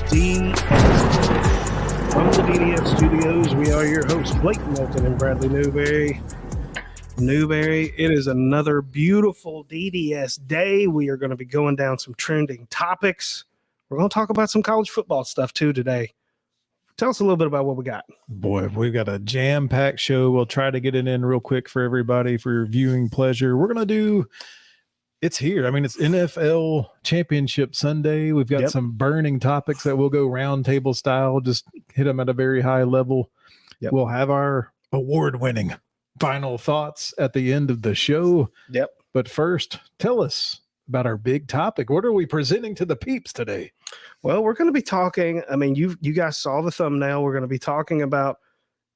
DDS. From the DDS studios, we are your hosts, Blake Moulton and Bradley Newberry. It is another beautiful DDS day. We are going to be going down some trending topics. We're going to talk about some college football stuff too today. Tell us a little bit about what we got. Boy, we've got a jam-packed show. We'll try to get it in real quick for everybody for your viewing pleasure. We're going to do, it's here. I mean, it's NFL Championship Sunday. We've got some burning topics that we'll go round table style, just hit them at a very high level. We'll have our award-winning final thoughts at the end of the show. But first, tell us about our big topic. What are we presenting to the peeps today? Well, we're going to be talking, I mean, you guys saw the thumbnail. We're going to be talking about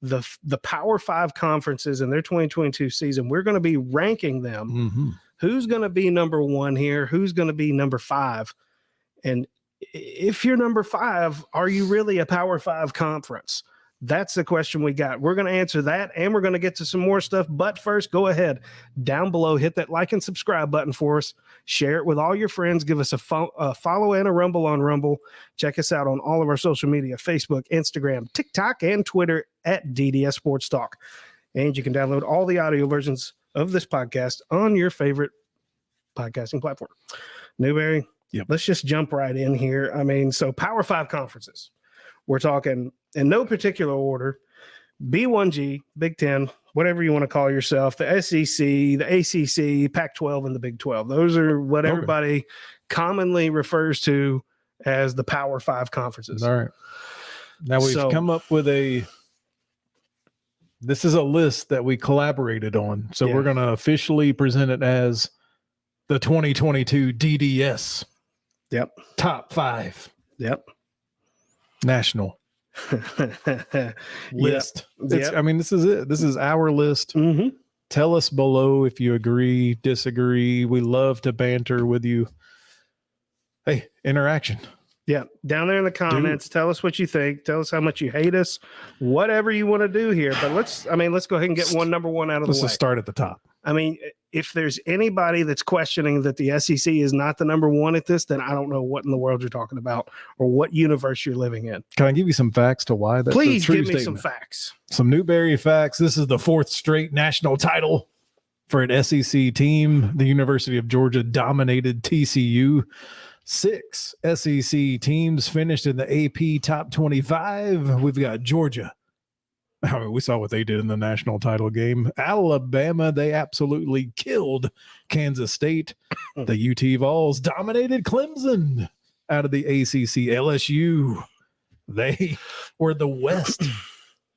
the Power 5 conferences in their 2022 season. We're going to be ranking them. Mm-hmm. Who's going to be number one here? Who's going to be number 5? And if you're number 5, are you really a Power 5 conference? That's the question we got. We're going to answer that, and we're going to get to some more stuff. But first, go ahead down below, hit that like and subscribe button for us. Share it with all your friends. Give us a follow and a rumble on Rumble. Check us out on all of our social media, Facebook, Instagram, TikTok, and Twitter at DDS Sports Talk. And you can download all the audio versions of this podcast on your favorite podcasting platform. Newberry, let's just jump right in here. I mean, so Power 5 conferences. We're talking in no particular order: B1G, Big Ten, whatever you want to call yourself, the SEC, the ACC, Pac-12, and the Big 12. Those are what everybody commonly refers to as the Power 5 conferences. All right. Now we've come up with this is a list that we collaborated on. So we're going to officially present it as the 2022 DDS. Top 5. National list. I mean, this is it. This is our list. Mm-hmm. Tell us below if you agree, disagree. We love to banter with you. Hey, interaction. Down there in the comments, tell us what you think. Tell us how much you hate us. Whatever you want to do here. But let's go ahead and get number one out of the way. Let's just start at the top. I mean, if there's anybody that's questioning that the SEC is not the number one at this, then I don't know what in the world you're talking about or what universe you're living in. Can I give you some facts to why that's Please a true give me statement? some facts. Some Newberry facts. This is the 4th straight national title for an SEC team. The University of Georgia dominated TCU. 6 SEC teams finished in the AP top 25. We've got Georgia. I mean, we saw what they did in the national title game. Alabama, they absolutely killed Kansas State. The UT Vols dominated Clemson out of the ACC. LSU, they were the West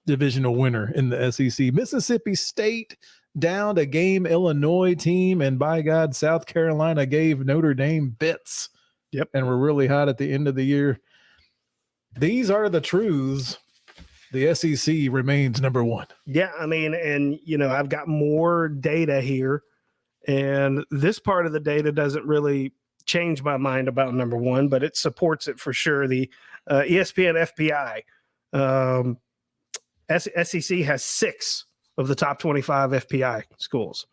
divisional winner in the SEC. Mississippi State downed a game Illinois team, and by God, South Carolina gave Notre Dame bits. And we're really hot at the end of the year. These are the truths. The SEC remains number 1. I mean, and I've got more data here, and this part of the data doesn't really change my mind about number 1, but it supports it for sure. The ESPN FPI, SEC has 6 of the top 25 FPI schools.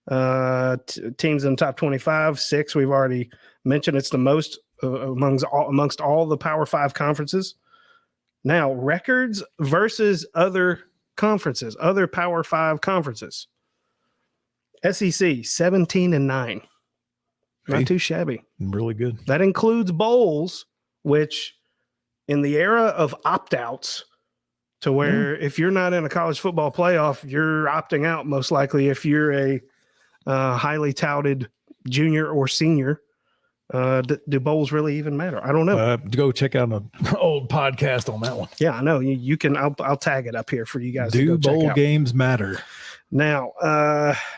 Teams in the top 25, 6. We've already mentioned it's the most amongst all the Power 5 conferences. Now, records versus other conferences, other Power 5 conferences. SEC 17-9, not too shabby. Really good. That includes bowls, which in the era of opt-outs, to where if you're not in a college football playoff, you're opting out most likely if you're a highly touted junior or senior. Do bowls really even matter? I don't know. Go check out an old podcast on that one. Yeah, I know. You can. I'll tag it up here for you guys. Do bowl games matter? Now,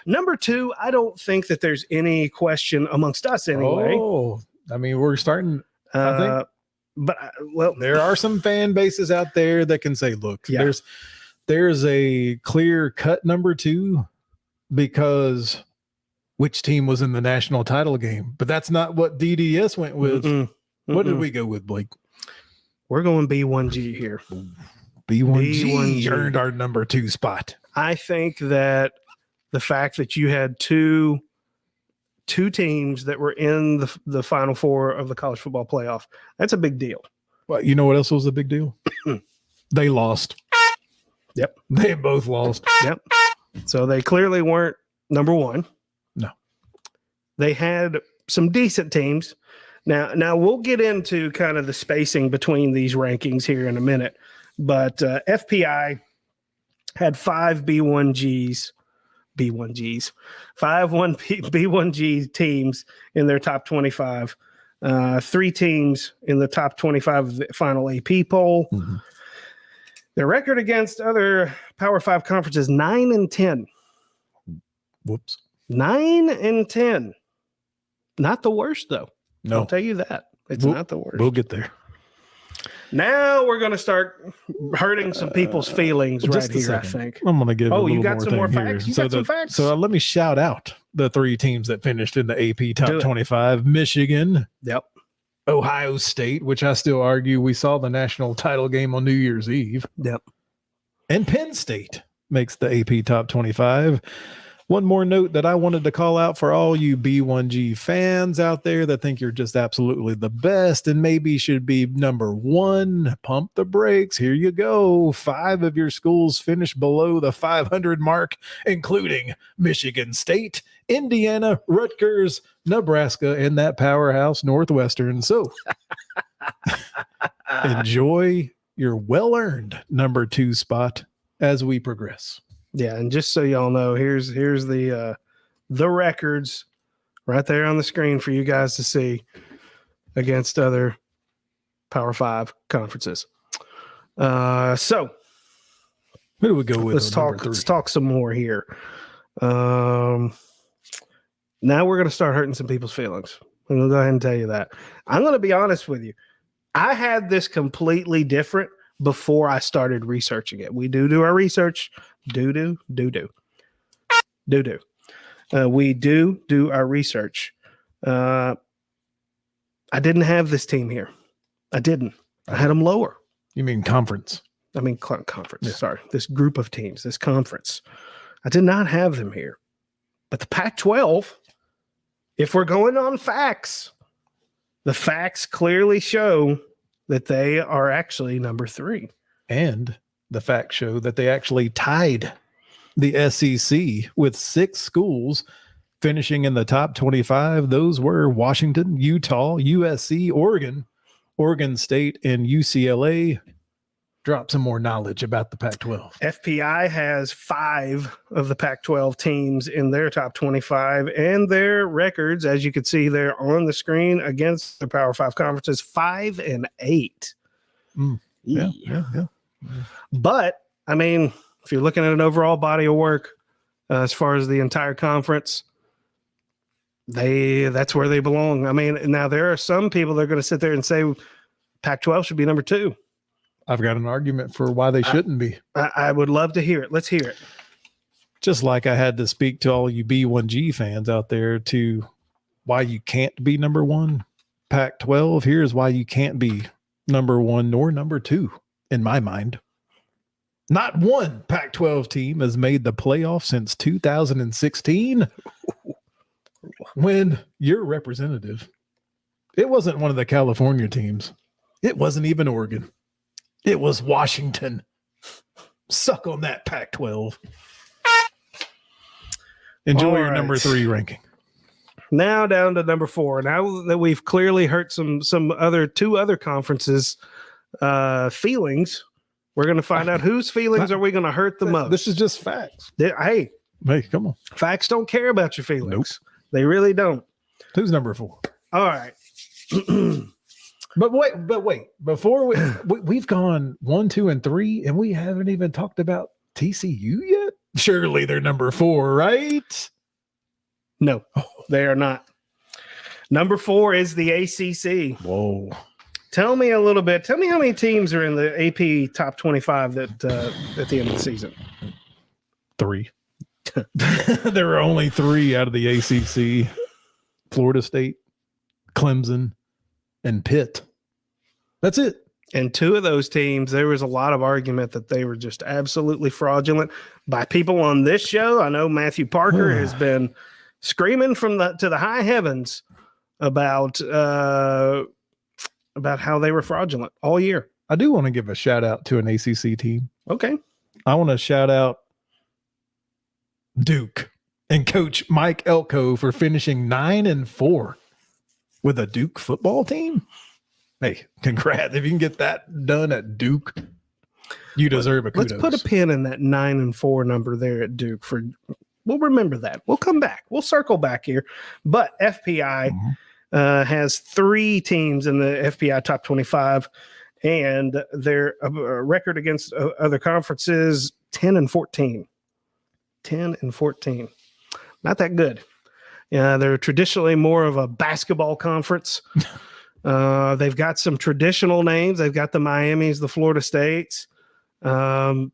number 2, I don't think that there's any question amongst us anyway. I mean, we're starting. I think, but there are some fan bases out there that can say, "Look, there's a clear cut number 2 because." Which team was in the national title game, but that's not what DDS went with. What did we go with, Blake? We're going B1G here. B1G earned our number 2 spot. I think that the fact that you had two teams that were in the Final Four of the college football playoff, that's a big deal. Well, you know what else was a big deal? They lost. Yep. They both lost. Yep. So they clearly weren't number one. No. They had some decent teams. Now we'll get into kind of the spacing between these rankings here in a minute, but FPI had 5 B1Gs, 5 B1G teams in their top 25, 3 teams in the top 25 of the final AP poll. Mm-hmm. Their record against other Power 5 conferences, 9-10. Whoops. 9-10. Not the worst, though. No. I'll tell you that. It's not the worst. We'll get there. Now we're going to start hurting some people's feelings right here, I think. I'm going to give you got some more facts? You got some facts? So let me shout out the 3 teams that finished in the AP top 25. Michigan. Yep. Ohio State, which I still argue we saw the national title game on New Year's Eve. Yep. And Penn State makes the AP top 25. One more note that I wanted to call out for all you B1G fans out there that think you're just absolutely the best and maybe should be number 1. Pump the brakes. Here you go. 5 of your schools finished below the 500 mark, including Michigan State, Indiana, Rutgers, Nebraska, and that powerhouse Northwestern. So enjoy your well-earned number 2 spot as we progress. Yeah, and just so y'all know, here's the records right there on the screen for you guys to see against other Power 5 conferences. So who do we go with? Let's talk some more here. Now we're going to start hurting some people's feelings. I'm going to go ahead and tell you that. I'm going to be honest with you. I had this completely different before I started researching it. We do our research. We do our research. I didn't have this team here. I didn't. I had them lower. You mean conference? I mean conference. Yeah. Sorry. This group of teams, this conference. I did not have them here. But the Pac-12, if we're going on facts, the facts clearly show that they are actually number 3. And the facts show that they actually tied the SEC with 6 schools finishing in the top 25. Those were Washington, Utah, USC, Oregon State, and UCLA. Drop some more knowledge about the Pac-12. FPI has 5 of the Pac-12 teams in their top 25, and their records, as you can see there on the screen, against the Power 5 conferences, 5-8. Yeah. But, I mean, if you're looking at an overall body of work, as far as the entire conference, that's where they belong. I mean, now there are some people that are going to sit there and say Pac-12 should be number 2. I've got an argument for why they shouldn't be. I would love to hear it. Let's hear it. Just like I had to speak to all you B1G fans out there to why you can't be number 1 Pac-12. Here's why you can't be number 1 nor number 2 in my mind. Not one Pac-12 team has made the playoff since 2016 when your representative, it wasn't one of the California teams. It wasn't even Oregon. It was Washington. Suck on that, Pac-12. Enjoy your number 3 ranking. Now down to number 4. Now that we've clearly hurt some other 2 other conferences' feelings, we're going to find out whose feelings are we going to hurt the most. This is just facts. Hey, come on. Facts don't care about your feelings. Nope. They really don't. Who's number 4? All right. But wait. Before we've gone 1, 2, and 3, and we haven't even talked about TCU yet. Surely they're number 4, right? No, they are not. Number 4 is the ACC. Whoa. Tell me a little bit. Tell me how many teams are in the AP top 25 at the end of the season. 3. There are only 3 out of the ACC. Florida State, Clemson, and Pitt. That's it. And 2 of those teams, there was a lot of argument that they were just absolutely fraudulent by people on this show. I know Matthew Parker has been screaming to the high heavens about about how they were fraudulent all year. I do want to give a shout out to an ACC team. Okay. I want to shout out Duke and Coach Mike Elko for finishing 9-4 with a Duke football team. Hey, congrats. If you can get that done at Duke, you deserve a kudos. Let's put a pin in that 9-4 number there at Duke. We'll remember that. We'll come back. We'll circle back here. But FPI has 3 teams in the FPI top 25, and their record against other conferences 10-14. 10-14. Not that good. They're traditionally more of a basketball conference. They've got some traditional names. They've got the Miamis, the Florida States. They're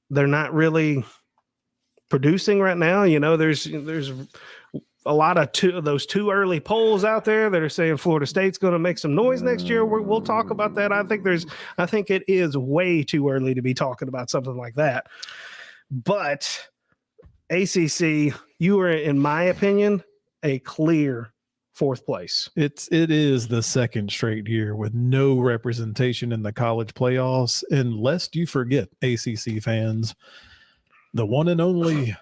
not really producing right now. There's a lot of those too early polls out there that are saying Florida State's going to make some noise next year. We'll talk about that. I think it is way too early to be talking about something like that. But ACC, you are, in my opinion, a clear 4th place. It is the 2nd straight year with no representation in the college playoffs. And lest you forget, ACC fans, the one and only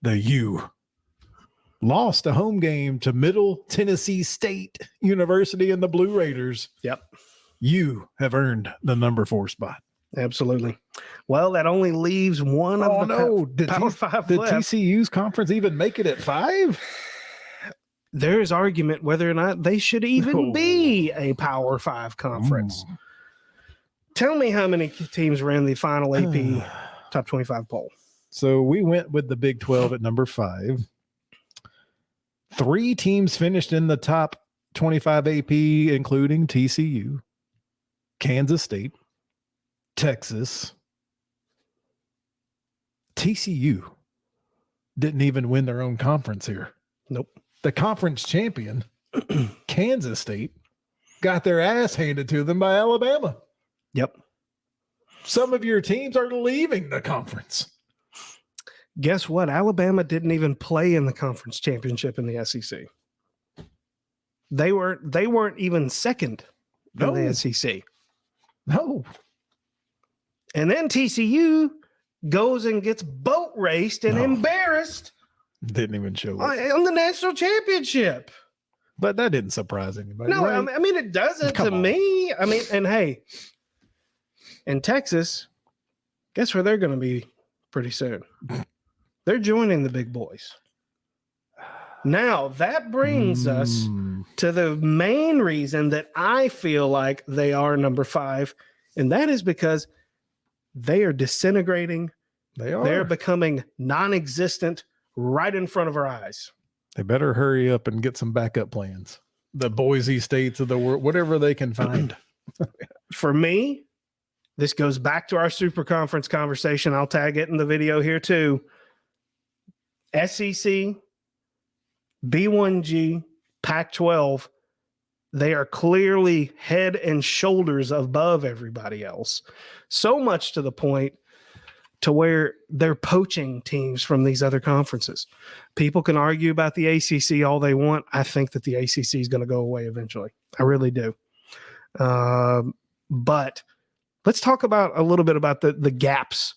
the U lost a home game to Middle Tennessee State University and the Blue Raiders. Yep. You have earned the number 4 spot. Absolutely. Well, that only leaves one of the Power 5 Did left. TCU's conference even make it at 5? There is argument whether or not they should even be a Power 5 conference. Tell me how many teams were in the final AP top 25 poll. So we went with the Big 12 at number 5. 3 teams finished in the top 25 AP, including TCU, Kansas State, Texas. TCU didn't even win their own conference here. Nope. The conference champion, Kansas State, got their ass handed to them by Alabama. Yep. Some of your teams are leaving the conference. Guess what? Alabama didn't even play in the conference championship in the SEC. They weren't even second in the SEC. No. And then TCU goes and gets boat raced and embarrassed. Didn't even show up on the national championship. But that didn't surprise anybody. No, right? I mean, it doesn't to me. I mean, and hey, in Texas, guess where they're going to be pretty soon? They're joining the big boys. Now, that brings us to the main reason that I feel like they are number 5, and that is because they are disintegrating. They're becoming non-existent right in front of our eyes. They better hurry up and get some backup plans. The Boise States of the world, whatever they can find. For me, this goes back to our super conference conversation. I'll tag it in the video here too. SEC, B1G, Pac-12, they are clearly head and shoulders above everybody else. So much to the point to where they're poaching teams from these other conferences. People can argue about the ACC all they want. I think that the ACC is going to go away eventually. I really do. But let's talk about a little bit about the gaps,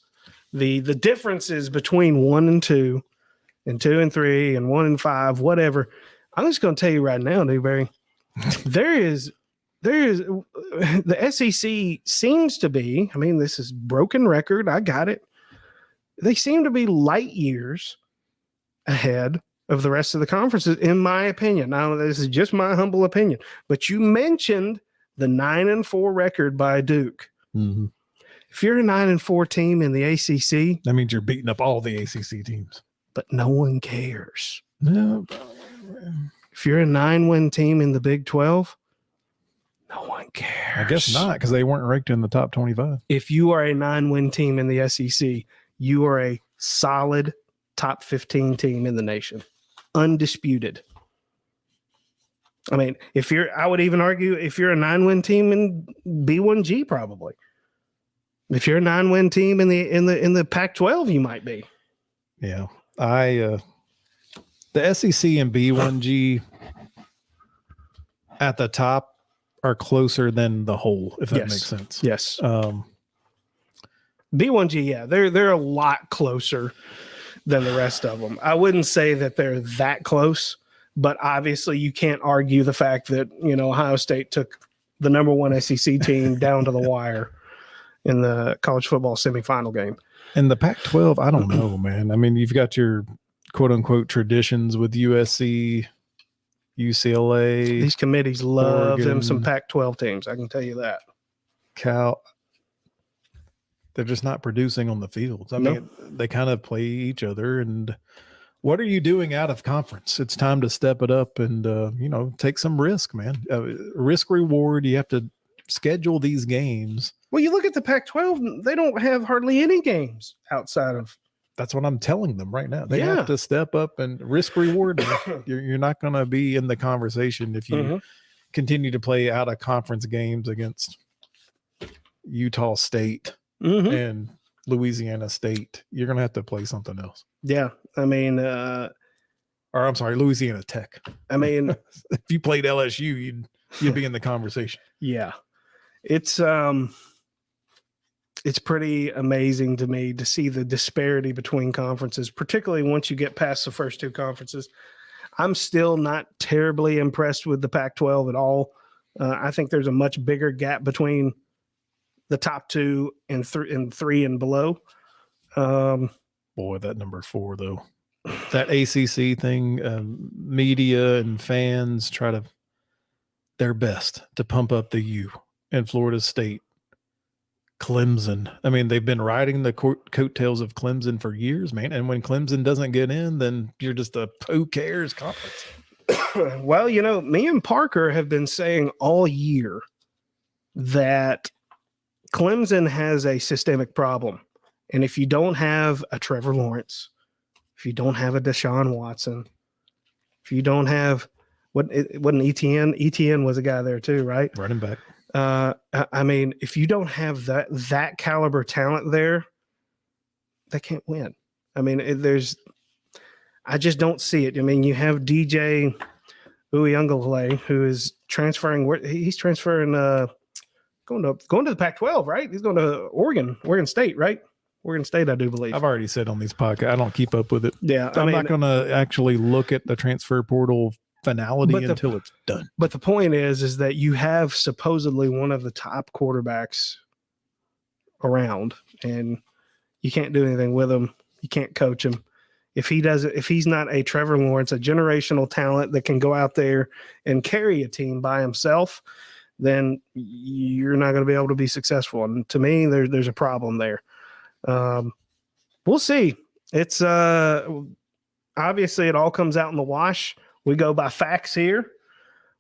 the differences between 1 and 2, and 2 and 3, and 1 and 5, whatever. I'm just going to tell you right now, Newberry, there is the SEC seems to be, I mean, this is broken record. I got it. They seem to be light years ahead of the rest of the conferences, in my opinion. Now, this is just my humble opinion, but you mentioned the 9-4 record by Duke. Mm-hmm. If you're a 9-4 team in the ACC, that means you're beating up all the ACC teams, but no one cares. No. If you're a 9-win team in the Big 12, no one cares. I guess not, because they weren't ranked in the top 25. If you are a 9-win team in the SEC, you are a solid top 15 team in the nation. Undisputed. I mean, I would even argue if you're a 9-win team in B1G, probably. If you're a 9-win team in the Pac-12, you might be. Yeah. The SEC and B1G at the top are closer than the whole, if that Yes. makes sense. Yes. B1G, yeah, they're a lot closer than the rest of them. I wouldn't say that they're that close, but obviously you can't argue the fact that, Ohio State took the number one SEC team down to the wire in the college football semifinal game. And the Pac-12, I don't know, man. I mean, you've got your quote unquote traditions with USC, UCLA. These committees love Oregon, them some Pac-12 teams. I can tell you that. Cal. They're just not producing on the fields. I mean, they kind of play each other. And what are you doing out of conference? It's time to step it up and, take some risk, man. Risk reward. You have to schedule these games. Well, you look at the Pac-12, they don't have hardly any games outside of. That's what I'm telling them right now. They have to step up and risk reward. You're not going to be in the conversation if you continue to play out of conference games against Utah State and Louisiana State. You're going to have to play something else. Yeah. I mean, or I'm sorry, Louisiana Tech. I mean, if you played LSU, you'd be in the conversation. Yeah. It's pretty amazing to me to see the disparity between conferences, particularly once you get past the first two conferences. I'm still not terribly impressed with the Pac-12 at all. I think there's a much bigger gap between the top two and three and below. Boy, that number 4 though, that ACC thing, media and fans try to their best to pump up the U and Florida State, Clemson. I mean, they've been riding the coattails of Clemson for years, man. And when Clemson doesn't get in, then you're just a who cares conference. Well, me and Parker have been saying all year that Clemson has a systemic problem. And if you don't have a Trevor Lawrence, if you don't have a Deshaun Watson, if you don't have wasn't ETN was a guy there too, right? Running back. I mean, if you don't have that caliber talent there, they can't win. I mean, I just don't see it. I mean, you have DJ Uiagalelei, who is transferring. He's transferring, going to the Pac-12, right? He's going to Oregon State, right? Oregon State, I do believe. I've already said on these podcasts, I don't keep up with it. Yeah, I'm not going to actually look at the transfer portal finality until it's done. But the point is that you have supposedly one of the top quarterbacks around, and you can't do anything with him. You can't coach him. If he's not a Trevor Lawrence, a generational talent that can go out there and carry a team by himself, then you're not going to be able to be successful. And to me, there's a problem there. We'll see. It's obviously it all comes out in the wash. We go by facts here.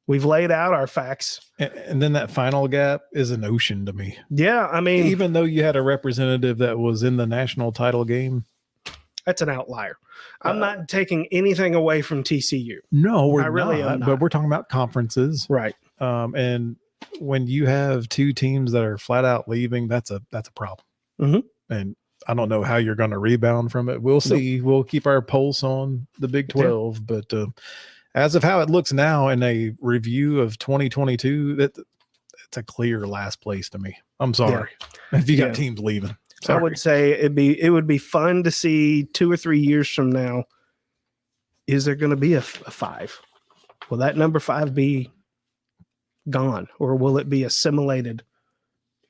We've laid out our facts. And then that final gap is an ocean to me. Yeah, I mean, even though you had a representative that was in the national title game, that's an outlier. I'm not taking anything away from TCU. No, we're really not. But we're talking about conferences, right? And when you have two teams that are flat out leaving, that's a problem. And I don't know how you're going to rebound from it. We'll see. Nope. We'll keep our pulse on the Big 12, but as of how it looks now in a review of 2022, it's a clear last place to me. I'm sorry if you got teams leaving. Sorry. I would say it would be fun to see 2 or 3 years from now. Is there going to be a 5? Will that number 5 be gone, or will it be assimilated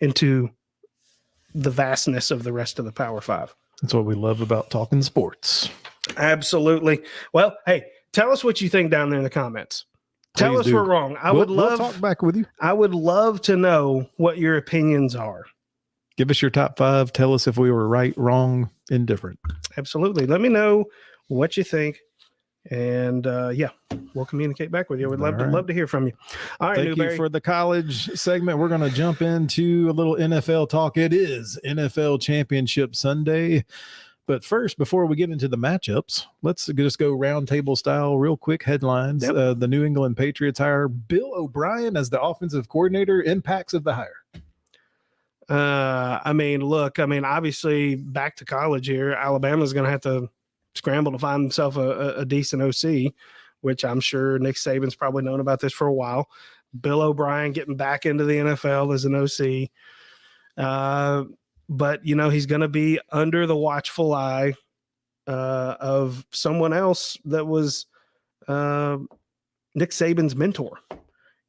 into the vastness of the rest of the Power 5? That's what we love about talking sports. Absolutely. Well, hey, tell us what you think down there in the comments. Tell us we're wrong. We'll talk back with you. I would love to know what your opinions are. Give us your top 5. Tell us if we were right, wrong, indifferent. Absolutely. Let me know what you think. And we'll communicate back with you. We'd love to hear from you. All right, thank you for the college segment. We're going to jump into a little NFL talk. It is NFL Championship Sunday. But first, before we get into the matchups, let's just go round table style, real quick headlines. The New England Patriots hire Bill O'Brien as the offensive coordinator. Impacts of the hire. Obviously, back to college here, Alabama's going to have to scramble to find himself a decent OC, which I'm sure Nick Saban's probably known about this for a while. Bill O'Brien getting back into the NFL as an OC. But, he's going to be under the watchful eye of someone else that was Nick Saban's mentor.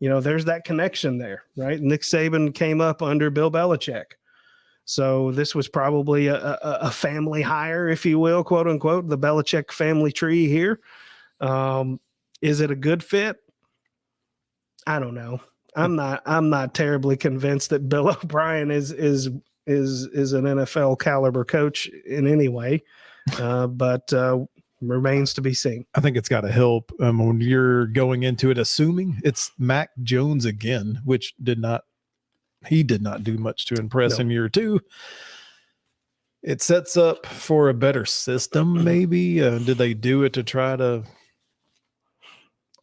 There's that connection there, right? Nick Saban came up under Bill Belichick. So this was probably a family hire, if you will, quote unquote, the Belichick family tree here. Is it a good fit? I don't know. I'm not terribly convinced that Bill O'Brien is an NFL caliber coach in any way, but remains to be seen. I think it's got to help when you're going into it, assuming it's Mac Jones again, which he did not do much to impress in year 2. It sets up for a better system, maybe. Did they do it to try to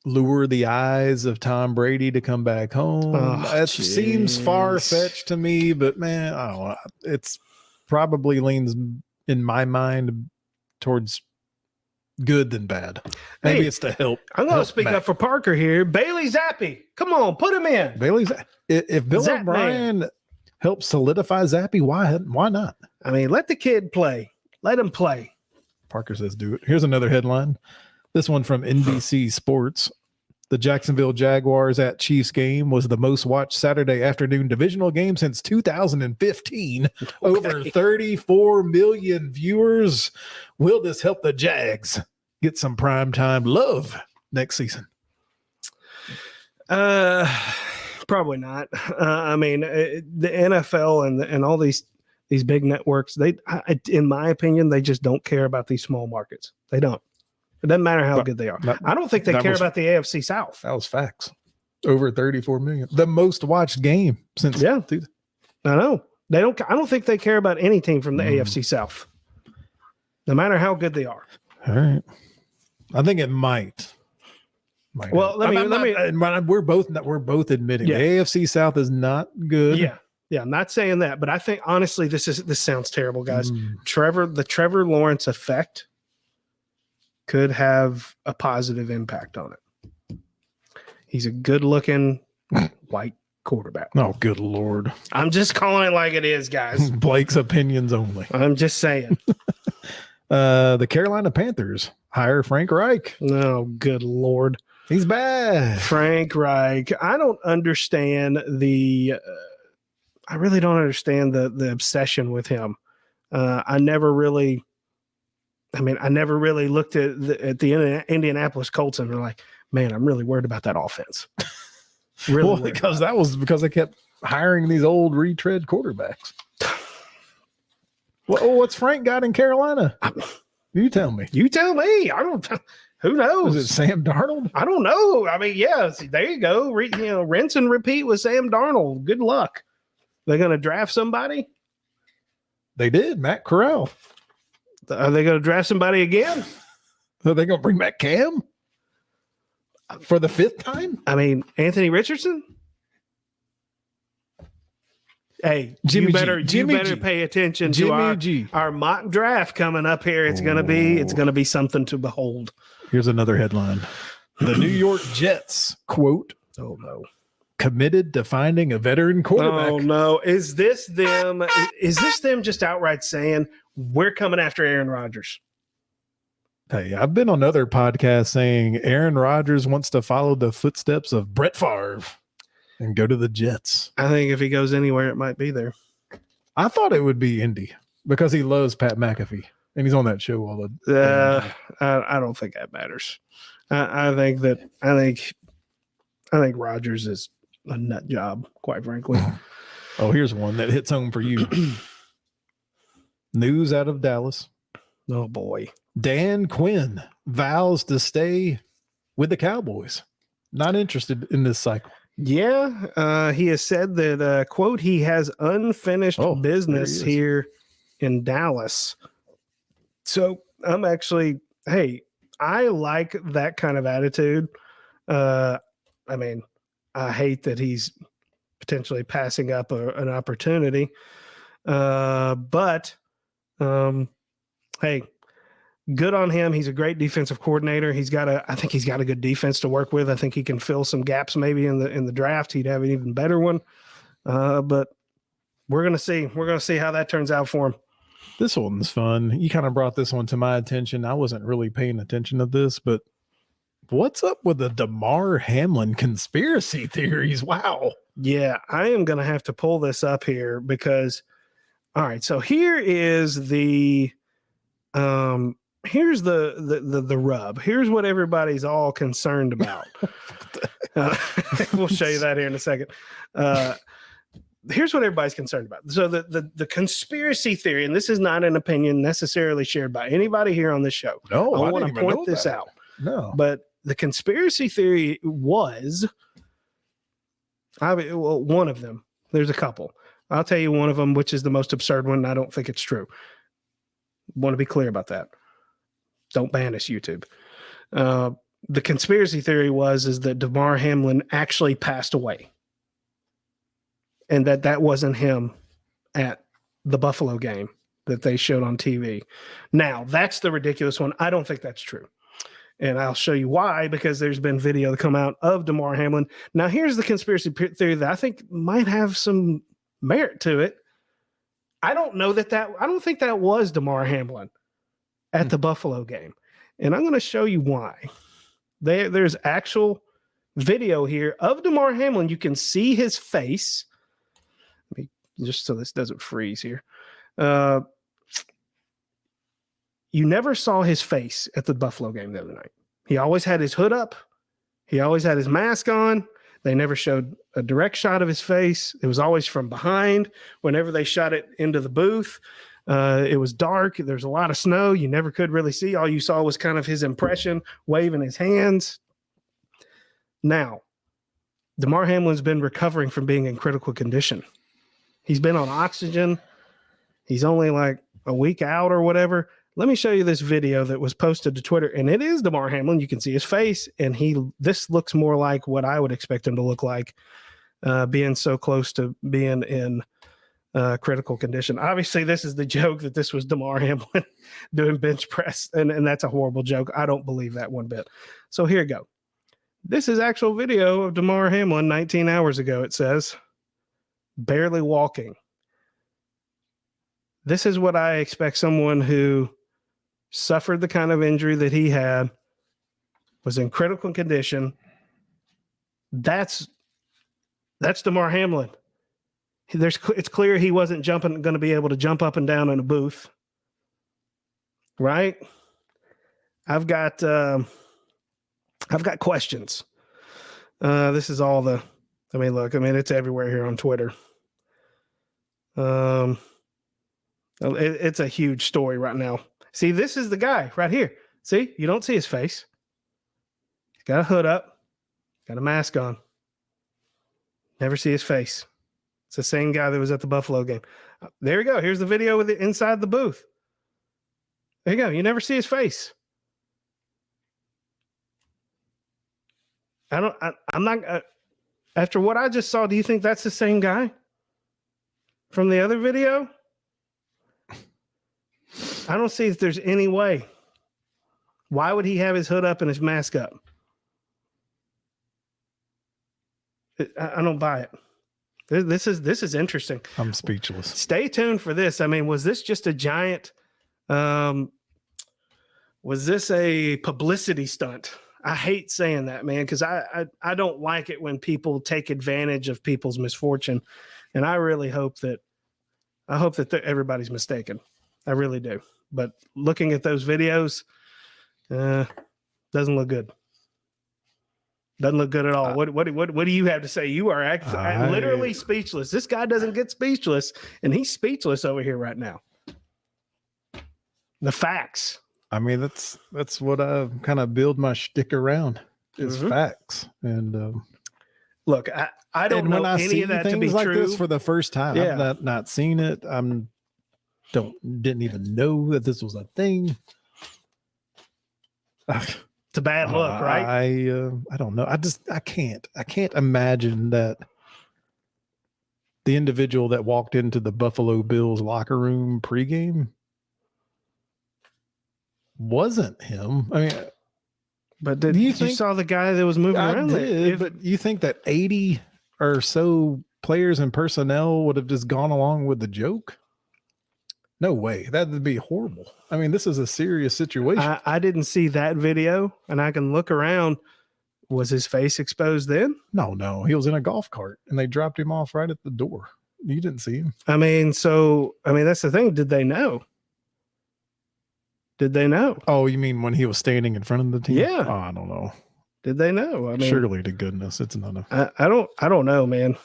lure the eyes of Tom Brady to come back home? It seems far-fetched to me, but man, I don't know. It's probably leans in my mind towards good than bad. Maybe it's to help. I'm going to speak up for Parker here. Bailey Zappi. Come on, put him in. If Bill O'Brien helps solidify Zappi, why not? I mean, let the kid play. Let him play. Parker says do it. Here's another headline. This one from NBC Sports. The Jacksonville Jaguars at Chiefs game was the most watched Saturday afternoon divisional game since 2015. Okay. Over 34 million viewers. Will this help the Jags get some primetime love next season? Probably not. I mean, the NFL and all these big networks, in my opinion, they just don't care about these small markets. They don't. It doesn't matter how good they are. I don't think they care about the AFC South. That was facts. Over 34 million. The most watched game since. Yeah. I know. I don't think they care about any team from the AFC South. No matter how good they are. All right. I think it might. Well, we're both admitting the AFC South is not good. Yeah. Yeah, I'm not saying that, but I think honestly this sounds terrible, guys. The Trevor Lawrence effect could have a positive impact on it. He's a good-looking white quarterback. Oh, good Lord. I'm just calling it like it is, guys. Blake's opinions only. I'm just saying. The Carolina Panthers hire Frank Reich. Oh, good Lord. He's bad. Frank Reich. I don't understand I really don't understand the obsession with him. I never really looked at the Indianapolis Colts and were like, man, I'm really worried about that offense. Because they kept hiring these old retread quarterbacks. What's Frank got in Carolina? You tell me. You tell me. Who knows? Is it Sam Darnold? I don't know. I mean, yeah, there you go. Rinse and repeat with Sam Darnold. Good luck. They're going to draft somebody? They did. Matt Corral. Are they going to draft somebody again? Are they going to bring back Cam for the 5th time? I mean, Anthony Richardson? Hey, you better pay attention to our mock draft coming up here. It's going to be something to behold. Here's another headline. The New York Jets, quote, oh no, committed to finding a veteran quarterback. Oh no. Is this them just outright saying we're coming after Aaron Rodgers? Hey, I've been on other podcasts saying Aaron Rodgers wants to follow the footsteps of Brett Favre and go to the Jets. I think if he goes anywhere, it might be there. I thought it would be Indy because he loves Pat McAfee and he's on that show all the I don't think that matters. I think Rodgers is a nut job, quite frankly. Oh, here's one that hits home for you. News out of Dallas. Oh boy. Dan Quinn vows to stay with the Cowboys. Not interested in this cycle. Yeah, he has said that, quote, he has unfinished business here in Dallas. So I'm actually, hey, I like that kind of attitude. I mean, I hate that he's potentially passing up an opportunity. But hey, good on him. He's a great defensive coordinator. I think he's got a good defense to work with. I think he can fill some gaps maybe in the draft. He'd have an even better one. But we're going to see. We're going to see how that turns out for him. This one's fun. You kind of brought this one to my attention. I wasn't really paying attention to this, but what's up with the Damar Hamlin conspiracy theories? Wow. Yeah, I am going to have to pull this up here because, all right, so here is here's the rub. Here's what everybody's all concerned about. We'll show you that here in a second. Here's what everybody's concerned about. So the conspiracy theory, and this is not an opinion necessarily shared by anybody here on this show. No, I want to point this out. No, but the conspiracy theory was, one of them. There's a couple. I'll tell you one of them, which is the most absurd one. I don't think it's true. Want to be clear about that. Don't ban us, YouTube. The conspiracy theory is that Damar Hamlin actually passed away, and that wasn't him at the Buffalo game that they showed on TV. Now, that's the ridiculous one. I don't think that's true. And I'll show you why, because there's been video that come out of Damar Hamlin. Now, here's the conspiracy theory that I think might have some merit to it. I don't think that was Damar Hamlin at the Buffalo game. And I'm going to show you why. There's actual video here of Damar Hamlin. You can see his face. Let me, just so this doesn't freeze here. You never saw his face at the Buffalo game the other night. He always had his hood up. He always had his mask on. They never showed a direct shot of his face. It was always from behind. Whenever they shot it into the booth, it was dark. There's a lot of snow. You never could really see. All you saw was kind of his impression, waving his hands. Now, Damar Hamlin's been recovering from being in critical condition. He's been on oxygen. He's only like a week out or whatever. Let me show you this video that was posted to Twitter, and it is Damar Hamlin. You can see his face, and this looks more like what I would expect him to look like, being so close to being in critical condition. Obviously, this is the joke that this was Damar Hamlin doing bench press, and that's a horrible joke. I don't believe that one bit. So here you go. This is actual video of Damar Hamlin 19 hours ago, it says, barely walking. This is what I expect someone who suffered the kind of injury that he had, was in critical condition. That's Damar Hamlin. It's clear he wasn't going to be able to jump up and down in a booth, right? I've got questions. This is all it's everywhere here on Twitter. It's a huge story right now. See, this is the guy right here. See, you don't see his face. He's got a hood up, got a mask on. Never see his face. It's the same guy that was at the Buffalo game. There you go. Here's the video with it inside the booth. There you go. You never see his face. I'm not, after what I just saw, do you think that's the same guy from the other video? I don't see if there's any way. Why would he have his hood up and his mask up? I don't buy it. This is interesting. I'm speechless. Stay tuned for this. I mean, was this just a giant? Was this a publicity stunt? I hate saying that, man, because I don't like it when people take advantage of people's misfortune, and I really hope that everybody's mistaken. I really do. But looking at those videos, doesn't look good. Doesn't look good at all. What do you have to say? You are literally speechless. This guy doesn't get speechless, and he's speechless over here right now. The facts. I mean, that's what I kind of build my shtick around is facts. And look, I don't know any of that to be like true. this for the first time. Yeah. I've not seen it. Didn't even know that this was a thing. It's a bad look, right? I don't know. I can't imagine that the individual that walked into the Buffalo Bills locker room pregame wasn't him. I mean, But Do you you think- saw the guy that was moving I around did, there? If- but you think that 80 or so players and personnel would have just gone along with the joke? No way. That would be horrible. I mean, this is a serious situation. I didn't see that video, and I can look around. Was his face exposed then? No. He was in a golf cart and they dropped him off right at the door. You didn't see him. I mean, that's the thing. Did they know? Did they know? Oh, you mean when he was standing in front of the team? Yeah. Oh, I don't know. Did they know? I mean, Surely to goodness, it's not a. I don't know, man.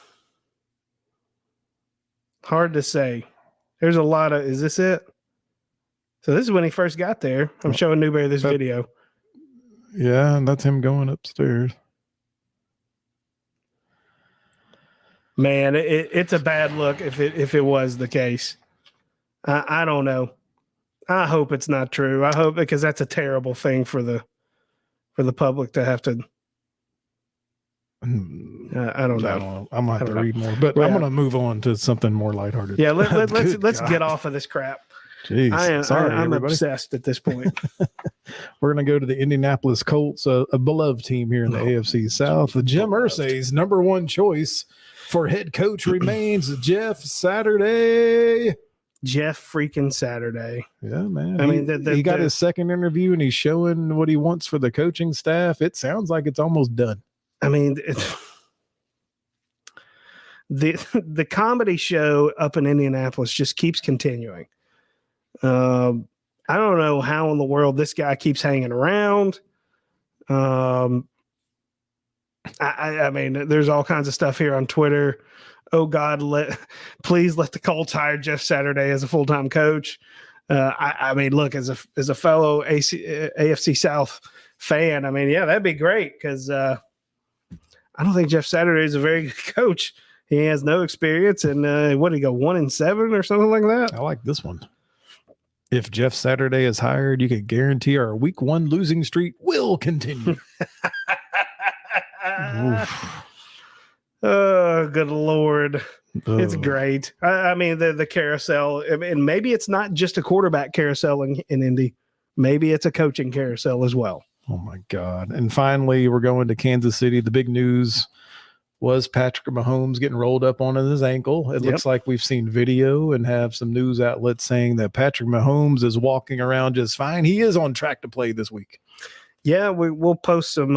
Hard to say. There's a lot of. Is this it? So this is when he first got there. I'm showing Newberry this video. Yeah, and that's him going upstairs. Man, it's a bad look if it was the case. I don't know. I hope it's not true. I hope, because that's a terrible thing for the public to have to. I don't know. I'm gonna have to read more, but Well, I'm gonna move on to something more lighthearted. Yeah, let's Good get God. off of this crap. Jeez, I'm everybody. obsessed at this point. We're going to go to the Indianapolis Colts, a beloved team here in the AFC South. The Jim Irsay's number one choice for head coach remains Jeff Saturday. Jeff freaking Saturday. Yeah, man. I mean, he got his second interview and he's showing what he wants for the coaching staff. It sounds like it's almost done. I mean, the comedy show up in Indianapolis just keeps continuing. I don't know how in the world this guy keeps hanging around. I mean, there's all kinds of stuff here on Twitter. Oh God, please let the Colts hire Jeff Saturday as a full-time coach. I mean, look, as a fellow AFC South fan, I mean, yeah, that'd be great, because I don't think Jeff Saturday is a very good coach. He has no experience, and what did he go 1-7 or something like that? I like this one. If Jeff Saturday is hired, you can guarantee our week 1 losing streak will continue. Oh, good Lord. It's Ugh. great. I mean, the carousel, I mean, maybe it's not just a quarterback carousel in Indy. Maybe it's a coaching carousel as well. Oh, my God. And finally, we're going to Kansas City. The big news was Patrick Mahomes getting rolled up on his ankle. It looks like we've seen video and have some news outlets saying that Patrick Mahomes is walking around just fine. He is on track to play this week. Yeah, we'll post some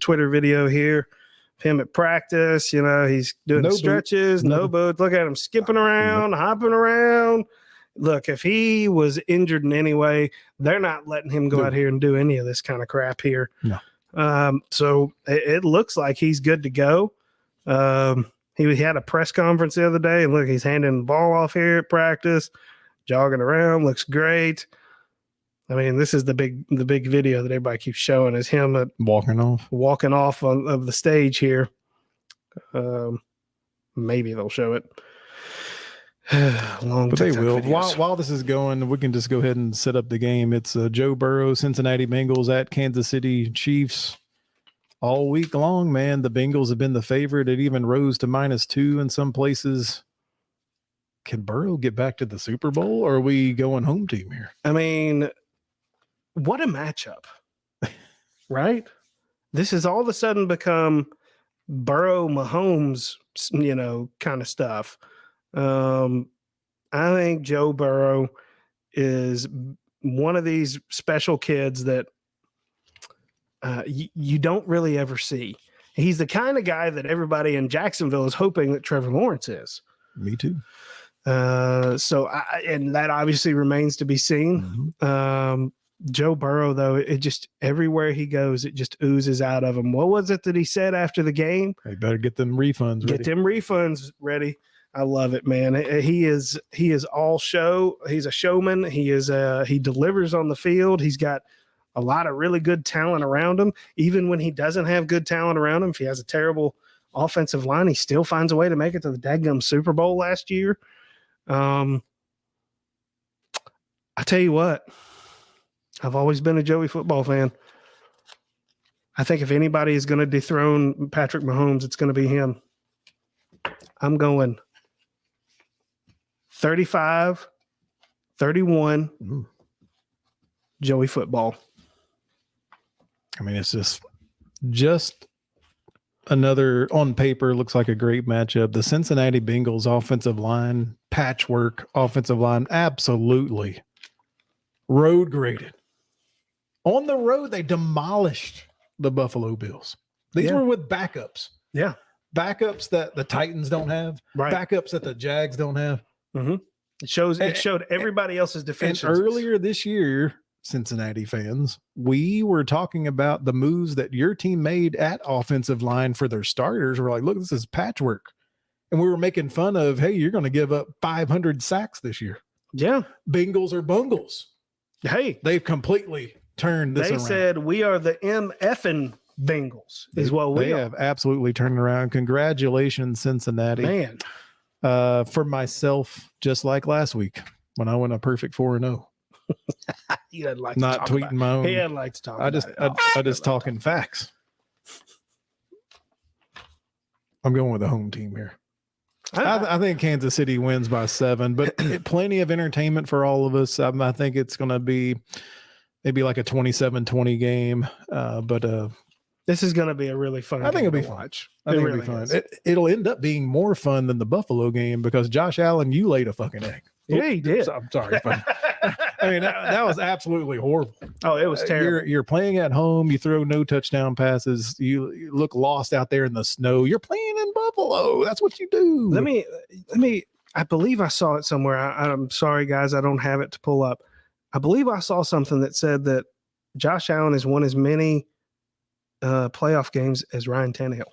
Twitter video here of him at practice. You know, he's doing No stretches, boot. no boots. Look at him skipping around, hopping around. Look, if he was injured in any way, they're not letting him go out here and do any of this kind of crap here. No. So it looks like he's good to go. He had a press conference the other day, and look, he's handing the ball off here at practice, jogging around, looks great. I mean, this is the big video that everybody keeps showing, is him Walking off of the stage here. Maybe they'll show it. But they will. While this is going, we can just go ahead and set up the game. It's Joe Burrow, Cincinnati Bengals at Kansas City Chiefs. All week long, man, the Bengals have been the favorite. It even rose to -2 in some places. Can Burrow get back to the Super Bowl, or are we going home team here? I mean, what a matchup, right? This has all of a sudden become Burrow Mahomes, you know, kind of stuff. I think Joe Burrow is one of these special kids that you don't really ever see. He's the kind of guy that everybody in Jacksonville is hoping that Trevor Lawrence is. Me too. And that obviously remains to be seen. Mm-hmm. Joe Burrow, though, it just, everywhere he goes, it just oozes out of him. What was it that he said after the game? They better get them refunds ready. Get them refunds ready. I love it, man. He is all show. He's a showman. He delivers on the field. He's got a lot of really good talent around him. Even when he doesn't have good talent around him, if he has a terrible offensive line, he still finds a way to make it to the daggum Super Bowl last year. I tell you what, I've always been a Joey football fan. I think if anybody is going to dethrone Patrick Mahomes, it's going to be him. I'm going 35-31. Joey football. I mean, it's just another, on paper, looks like a great matchup. The Cincinnati Bengals offensive line, patchwork offensive line, absolutely road graded. On the road, they demolished the Buffalo Bills. These were with backups. Yeah. Backups that the Titans don't have. Right. Backups that the Jags don't have. Mm-hmm. It showed everybody else's deficiencies. And earlier this year, Cincinnati fans, we were talking about the moves that your team made at offensive line for their starters. We're like, look, this is patchwork. And we were making fun of, hey, you're going to give up 500 sacks this year. Yeah. Bengals are bungles. Hey. They've completely turned this around. They said we are the MFing Bengals is what we have absolutely turned around. Congratulations, Cincinnati. Man. For myself, just like last week when I went a perfect 4-0. He doesn't like not to talk tweeting about my own. He doesn't like to talk I about just talking facts. I'm going with the home team here. I think Kansas City wins by 7, but plenty of entertainment for all of us. I think it's going to be maybe like a 27-20 game. But this is going to be a really fun game. I think it'll be to fun. watch. I think it'll be fun. It'll end up being more fun than the Buffalo game because Josh Allen, you laid a fucking egg. Yeah, he did. I'm sorry. I mean, that was absolutely horrible. Oh, it was terrible. You're playing at home. You throw no touchdown passes. You look lost out there in the snow. You're playing in Buffalo. That's what you do. Let me. I believe I saw it somewhere. I'm sorry, guys. I don't have it to pull up. I believe I saw something that said that Josh Allen has won as many playoff games as Ryan Tannehill.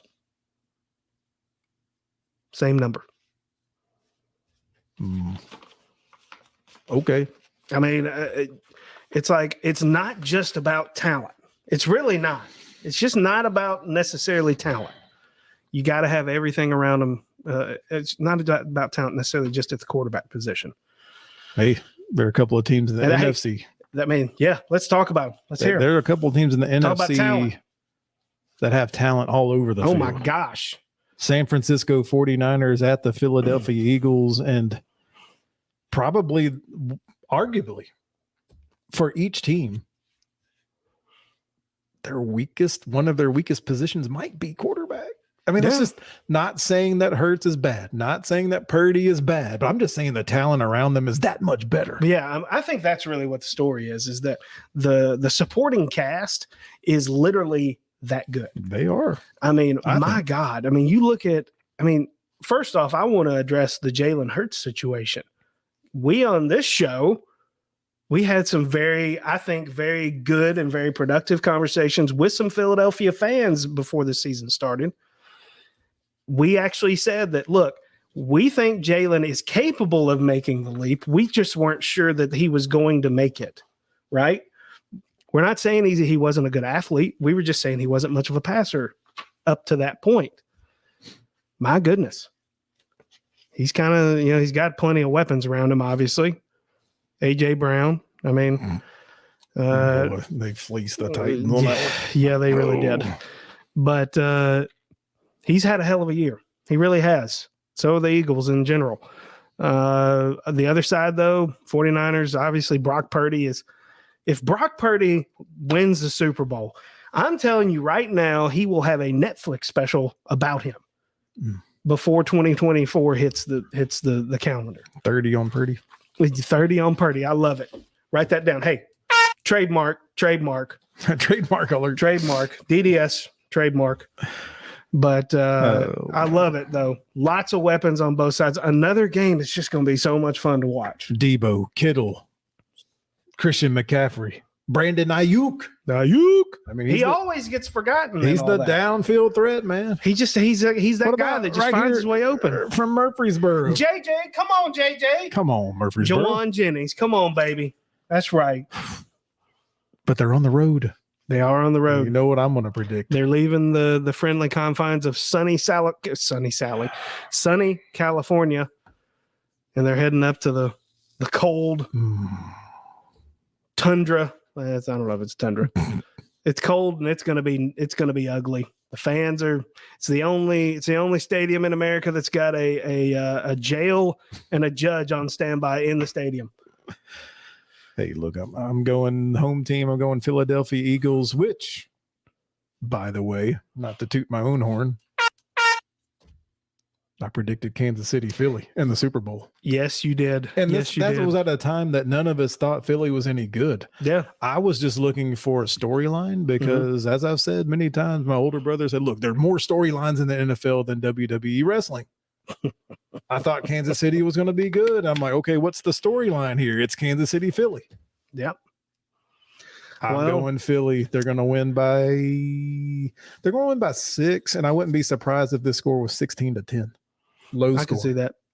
Same number. Okay. I mean, it's like, it's not just about talent. It's really not. It's just not about necessarily talent. You got to have everything around them. It's not about talent necessarily just at the quarterback position. Hey, there are a couple of teams in the NFC. Let's talk about them. Let's hear it. There are a couple of teams in the NFC that have talent all over the field. Oh, my gosh. San Francisco 49ers at the Philadelphia Eagles, and probably, arguably, for each team, one of their weakest positions might be quarterback. I mean, this is not saying that Hurts is bad, not saying that Purdy is bad, but I'm just saying the talent around them is that much better. Yeah, I think that's really what the story is that the supporting cast is literally that good. They are. I mean, my God. I mean, you look at, first off, I want to address the Jalen Hurts situation. We on this show, we had some very good and very productive conversations with some Philadelphia fans before the season started. We actually said that, look, we think Jalen is capable of making the leap. We just weren't sure that he was going to make it, right? We're not saying he wasn't a good athlete. We were just saying he wasn't much of a passer up to that point. My goodness. He's kind of, he's got plenty of weapons around him, obviously. A.J. Brown. I mean, they fleeced the Titans. Yeah, they really did. But he's had a hell of a year. He really has. So are the Eagles in general. The other side, though, 49ers, obviously Brock Purdy is. If Brock Purdy wins the Super Bowl, I'm telling you right now, he will have a Netflix special about him before 2024 hits the calendar. 30 on Purdy. 30 on Purdy. I love it. Write that down. Hey, trademark alert. Trademark. DDS trademark. But I love it, though. Lots of weapons on both sides. Another game that's just going to be so much fun to watch. Debo, Kittle, Christian McCaffrey, Brandon Ayuk. I mean, he always gets forgotten. He's the downfield threat, man. He's that guy that just finds his way open. From Murfreesboro. JJ, come on, JJ. Come on, Murfreesboro. Jawan Jennings, come on, baby. That's right. But they're on the road. They are on the road. You know what I'm going to predict? They're leaving the friendly confines of sunny California, and they're heading up to the cold tundra. I don't know if it's tundra. It's cold and it's gonna be ugly. The fans are. It's the only stadium in America that's got a jail and a judge on standby in the stadium. Hey, look, I'm going home team. I'm going Philadelphia Eagles, which, by the way, not to toot my own horn, I predicted Kansas City, Philly in the Super Bowl. Yes, you did. And yes, that was at a time that none of us thought Philly was any good. Yeah. I was just looking for a storyline because, as I've said many times, my older brother said, look, there are more storylines in the NFL than WWE wrestling. I thought Kansas City was going to be good. I'm like, okay, what's the storyline here? It's Kansas City, Philly. Yep. I'm going Philly. They're going to win by 6, and I wouldn't be surprised if this score was 16-10. Low score.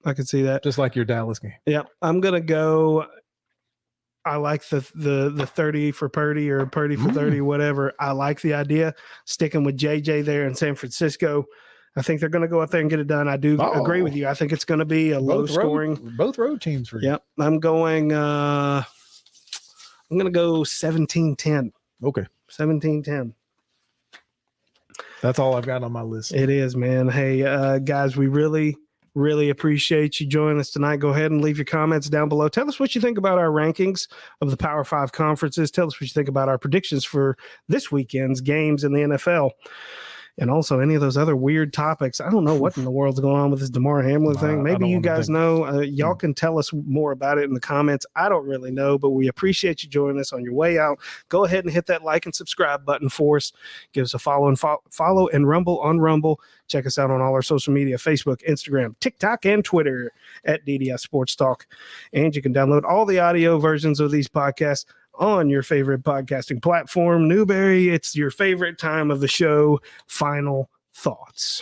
I can see that. Just like your Dallas game. Yep. I'm going to go. I like the 30 for Purdy or Purdy for 30, whatever. I like the idea. Sticking with JJ there in San Francisco. I think they're going to go out there and get it done. I do agree with you. I think it's going to be a low scoring. Both road teams for you. Yep. I'm going to go 17-10. Okay. 17-10. That's all I've got on my list. It is, man. Hey, guys, we really appreciate you joining us tonight. Go ahead and leave your comments down below. Tell us what you think about our rankings of the Power 5 conferences. Tell us what you think about our predictions for this weekend's games in the NFL. And also any of those other weird topics. I don't know what in the world's going on with this Damar Hamlin thing. Maybe you guys know. Y'all can tell us more about it in the comments. I don't really know, but we appreciate you joining us on your way out. Go ahead and hit that like and subscribe button for us. Give us a follow and Rumble on Rumble. Check us out on all our social media, Facebook, Instagram, TikTok, and Twitter at DDS Sportstalk. And you can download all the audio versions of these podcasts on your favorite podcasting platform. Newberry, it's your favorite time of the show. Final thoughts.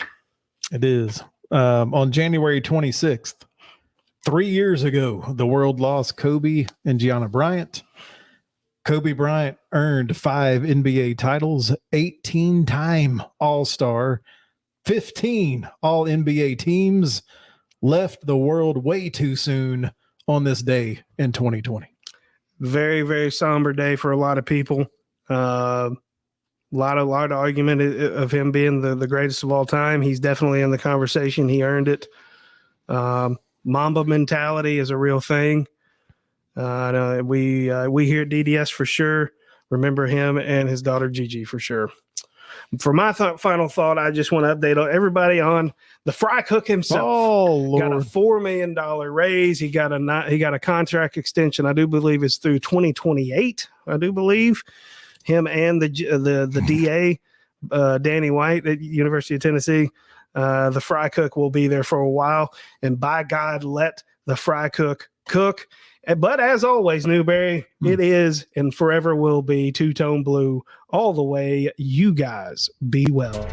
It is. On January 26th, 3 years ago, the world lost Kobe and Gianna Bryant. Kobe Bryant earned 5 NBA titles, 18-time All-Star, 15 All-NBA teams, left the world way too soon on this day in 2020. Very, very somber day for a lot of people. A lot of argument of him being the greatest of all time. He's definitely in the conversation. He earned it. Mamba mentality is a real thing. We here at DDS for sure remember him and his daughter Gigi for sure. For my final thought, I just want to update everybody on the Fry Cook himself. Oh, Lord. Got a $4 million raise. He got a contract extension. I do believe it's through 2028. I do believe him and the DA, Danny White at University of Tennessee. The Fry Cook will be there for a while, and by God, let the Fry Cook cook. But as always, Newberry, it is and forever will be two-tone blue all the way. You guys be well.